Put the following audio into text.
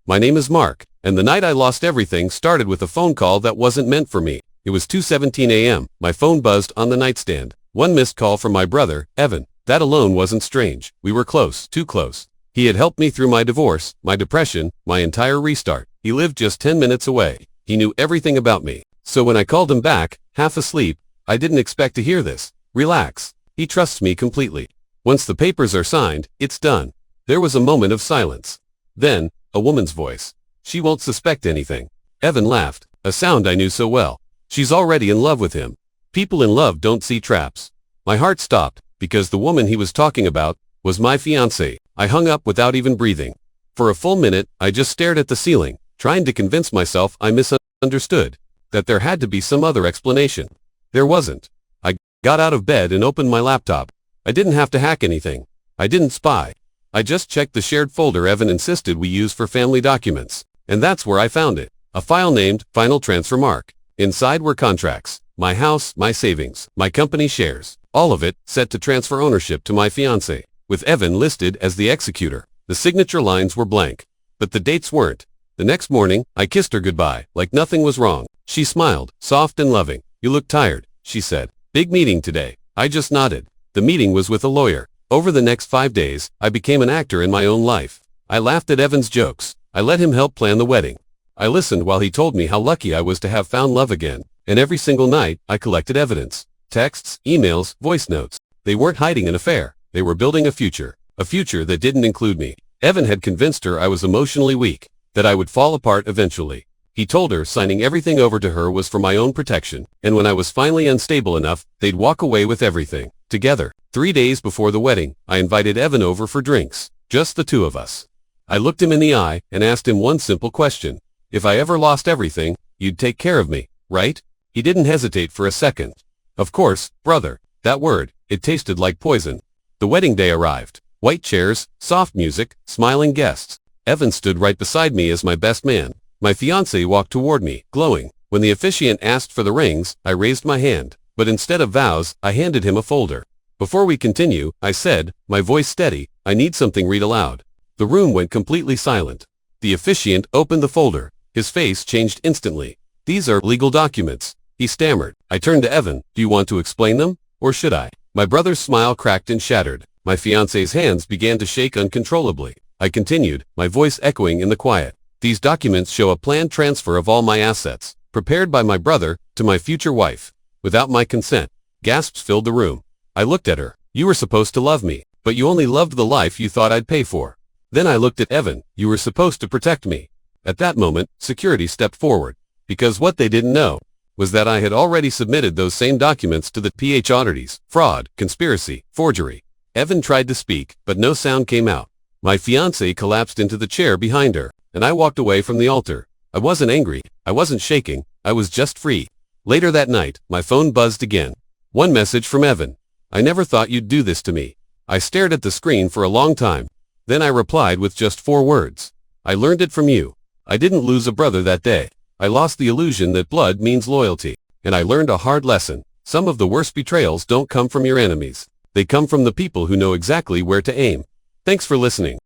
My name is Mark, and the night I lost everything started with a phone call that wasn't meant for me. It was 2:17 a.m. My phone buzzed on the nightstand. One missed call from my brother, Evan. That alone wasn't strange. We were close, too close. He had helped me through my divorce, my depression, my entire restart. He lived just 10 minutes away. He knew everything about me. So when I called him back, half asleep, I didn't expect to hear this. Relax. He trusts me completely. Once the papers are signed, it's done. There was a moment of silence. Then, a woman's voice. She won't suspect anything. Evan laughed, a sound I knew so well. She's already in love with him. People in love don't see traps. My heart stopped, because the woman he was talking about was my fiancée. I hung up without even breathing. For a full minute, I just stared at the ceiling, trying to convince myself I misunderstood, that there had to be some other explanation. There wasn't. I got out of bed and opened my laptop. I didn't have to hack anything. I didn't spy. I just checked the shared folder Evan insisted we use for family documents. And that's where I found it. A file named Final Transfer Mark. Inside were contracts, my house, my savings, my company shares, all of it set to transfer ownership to my fiancé, with Evan listed as the executor. The signature lines were blank, but the dates weren't. The next morning, I kissed her goodbye, like nothing was wrong. She smiled, soft and loving. "You look tired," she said. "Big meeting today." I just nodded. The meeting was with a lawyer. Over the next 5 days, I became an actor in my own life. I laughed at Evan's jokes. I let him help plan the wedding. I listened while he told me how lucky I was to have found love again. And every single night, I collected evidence. Texts, emails, voice notes. They weren't hiding an affair. They were building a future that didn't include me. Evan had convinced her I was emotionally weak, that I would fall apart eventually. He told her signing everything over to her was for my own protection, and when I was finally unstable enough, they'd walk away with everything, together. 3 days before the wedding, I invited Evan over for drinks, just the two of us. I looked him in the eye and asked him one simple question. If I ever lost everything, you'd take care of me, right? He didn't hesitate for a second. Of course, brother. That word, it tasted like poison. The wedding day arrived. White chairs, soft music, smiling guests. Evan stood right beside me as my best man. My fiancé walked toward me, glowing. When the officiant asked for the rings, I raised my hand. But instead of vows, I handed him a folder. Before we continue, I said, my voice steady, I need something read aloud. The room went completely silent. The officiant opened the folder. His face changed instantly. "These are legal documents," he stammered. I turned to Evan. "Do you want to explain them? Or should I?" My brother's smile cracked and shattered. My fiancé's hands began to shake uncontrollably. I continued, my voice echoing in the quiet. "These documents show a planned transfer of all my assets, prepared by my brother, to my future wife, without my consent." Gasps filled the room. I looked at her. "You were supposed to love me, but you only loved the life you thought I'd pay for." Then I looked at Evan. "You were supposed to protect me." At that moment, security stepped forward, because what they didn't know was that I had already submitted those same documents to the PH oddities: fraud, conspiracy, forgery. Evan tried to speak, but no sound came out. My fiancée collapsed into the chair behind her, and I walked away from the altar. I wasn't angry, I wasn't shaking, I was just free. Later that night, my phone buzzed again. One message from Evan. "I never thought you'd do this to me." I stared at the screen for a long time. Then I replied with just 4 words. "I learned it from you." I didn't lose a brother that day. I lost the illusion that blood means loyalty. And I learned a hard lesson. Some of the worst betrayals don't come from your enemies. They come from the people who know exactly where to aim. Thanks for listening.